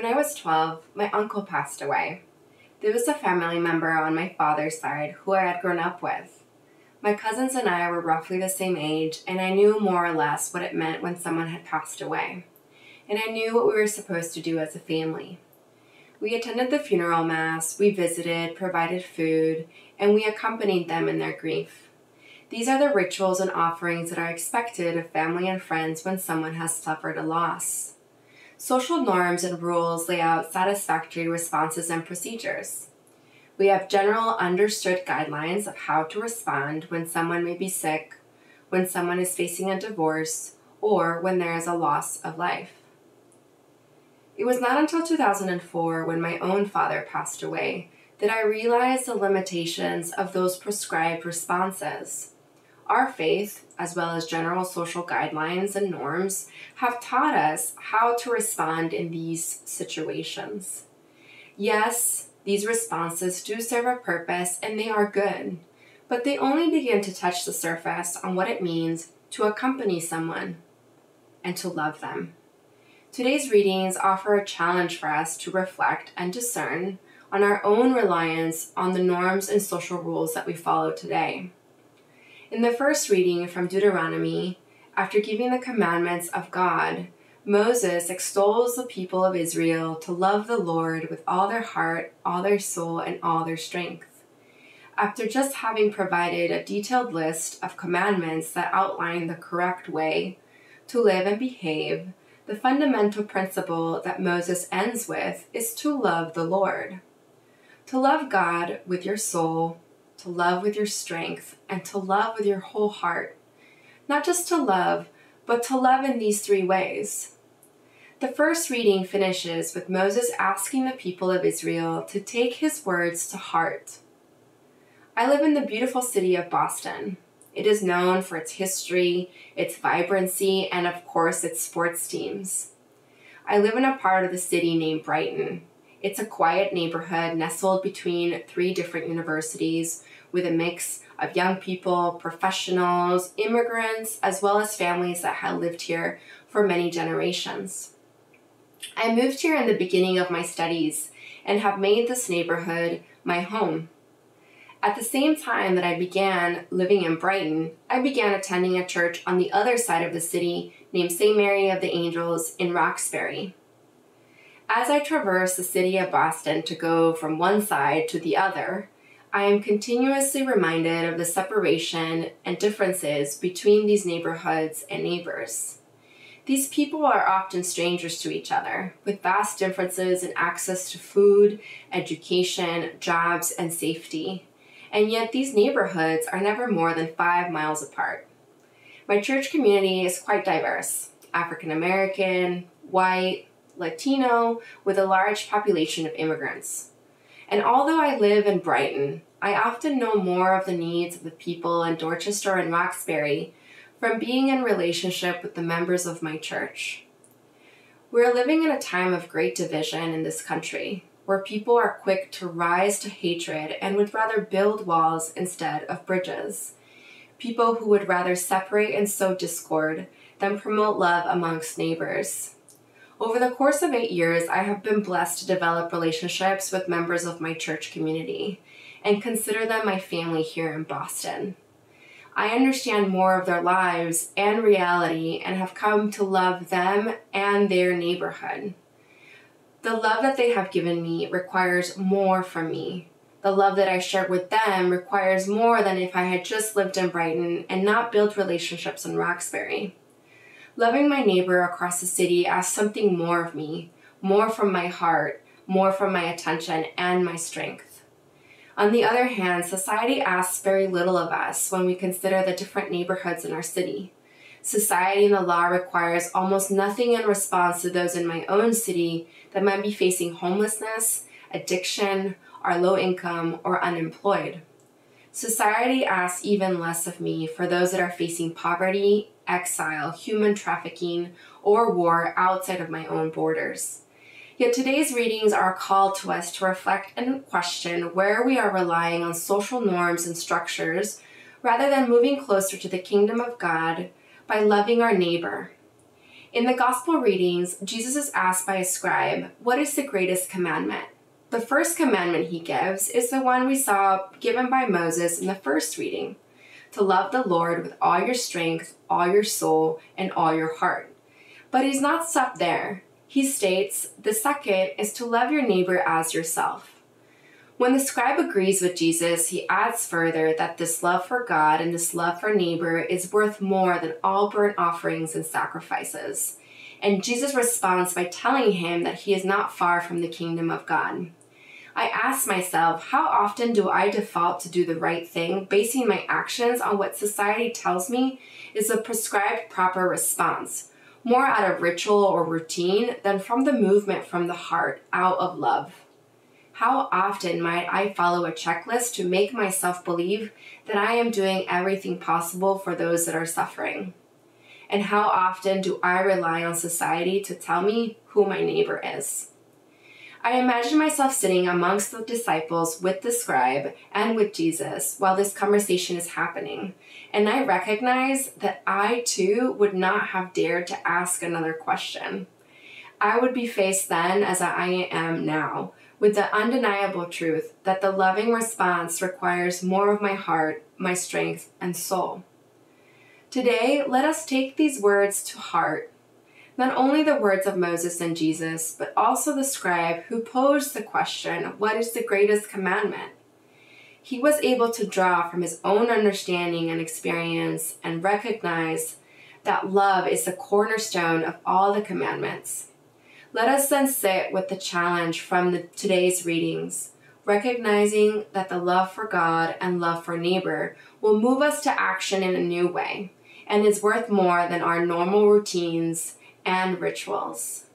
When I was 12, my uncle passed away. There was a family member on my father's side who I had grown up with. My cousins and I were roughly the same age, and I knew more or less what it meant when someone had passed away. And I knew what we were supposed to do as a family. We attended the funeral mass, we visited, provided food, and we accompanied them in their grief. These are the rituals and offerings that are expected of family and friends when someone has suffered a loss. Social norms and rules lay out satisfactory responses and procedures. We have general understood guidelines of how to respond when someone may be sick, when someone is facing a divorce, or when there is a loss of life. It was not until 2004, when my own father passed away, that I realized the limitations of those prescribed responses. Our faith, as well as general social guidelines and norms, have taught us how to respond in these situations. Yes, these responses do serve a purpose and they are good, but they only begin to touch the surface on what it means to accompany someone and to love them. Today's readings offer a challenge for us to reflect and discern on our own reliance on the norms and social rules that we follow today. In the first reading from Deuteronomy, after giving the commandments of God, Moses extols the people of Israel to love the Lord with all their heart, all their soul, and all their strength. After just having provided a detailed list of commandments that outline the correct way to live and behave, the fundamental principle that Moses ends with is to love the Lord. To love God with your soul, to love with your strength, and to love with your whole heart. Not just to love, but to love in these three ways. The first reading finishes with Moses asking the people of Israel to take his words to heart. I live in the beautiful city of Boston. It is known for its history, its vibrancy, and of course its sports teams. I live in a part of the city named Brighton. It's a quiet neighborhood nestled between 3 different universities with a mix of young people, professionals, immigrants, as well as families that have lived here for many generations. I moved here in the beginning of my studies and have made this neighborhood my home. At the same time that I began living in Brighton, I began attending a church on the other side of the city named St. Mary of the Angels in Roxbury. As I traverse the city of Boston to go from one side to the other, I am continuously reminded of the separation and differences between these neighborhoods and neighbors. These people are often strangers to each other, with vast differences in access to food, education, jobs, and safety. And yet these neighborhoods are never more than 5 miles apart. My church community is quite diverse: African American, white, Latino, with a large population of immigrants. And although I live in Brighton, I often know more of the needs of the people in Dorchester and Roxbury from being in relationship with the members of my church. We're living in a time of great division in this country, where people are quick to rise to hatred and would rather build walls instead of bridges. People who would rather separate and sow discord than promote love amongst neighbors. Over the course of 8 years, I have been blessed to develop relationships with members of my church community and consider them my family here in Boston. I understand more of their lives and reality and have come to love them and their neighborhood. The love that they have given me requires more from me. The love that I share with them requires more than if I had just lived in Brighton and not built relationships in Roxbury. Loving my neighbor across the city asks something more of me, more from my heart, more from my attention and my strength. On the other hand, society asks very little of us when we consider the different neighborhoods in our city. Society and the law requires almost nothing in response to those in my own city that might be facing homelessness, addiction, are low income, or unemployed. Society asks even less of me for those that are facing poverty, exile, human trafficking, or war outside of my own borders. Yet today's readings are a call to us to reflect and question where we are relying on social norms and structures rather than moving closer to the kingdom of God by loving our neighbor. In the Gospel readings, Jesus is asked by a scribe, "What is the greatest commandment?" The first commandment he gives is the one we saw given by Moses in the first reading, to love the Lord with all your strength, all your soul, and all your heart. But he's not stopped there. He states, the second is to love your neighbor as yourself. When the scribe agrees with Jesus, he adds further that this love for God and this love for neighbor is worth more than all burnt offerings and sacrifices. And Jesus responds by telling him that he is not far from the kingdom of God. I ask myself, how often do I default to do the right thing, basing my actions on what society tells me is a prescribed proper response, more out of ritual or routine than from the movement from the heart, out of love? How often might I follow a checklist to make myself believe that I am doing everything possible for those that are suffering? And how often do I rely on society to tell me who my neighbor is? I imagine myself sitting amongst the disciples with the scribe and with Jesus while this conversation is happening, and I recognize that I too would not have dared to ask another question. I would be faced then, as I am now, with the undeniable truth that the loving response requires more of my heart, my strength, and soul. Today, let us take these words to heart. Not only the words of Moses and Jesus, but also the scribe who posed the question, what is the greatest commandment? He was able to draw from his own understanding and experience and recognize that love is the cornerstone of all the commandments. Let us then sit with the challenge from today's readings, recognizing that the love for God and love for neighbor will move us to action in a new way and is worth more than our normal routines and rituals.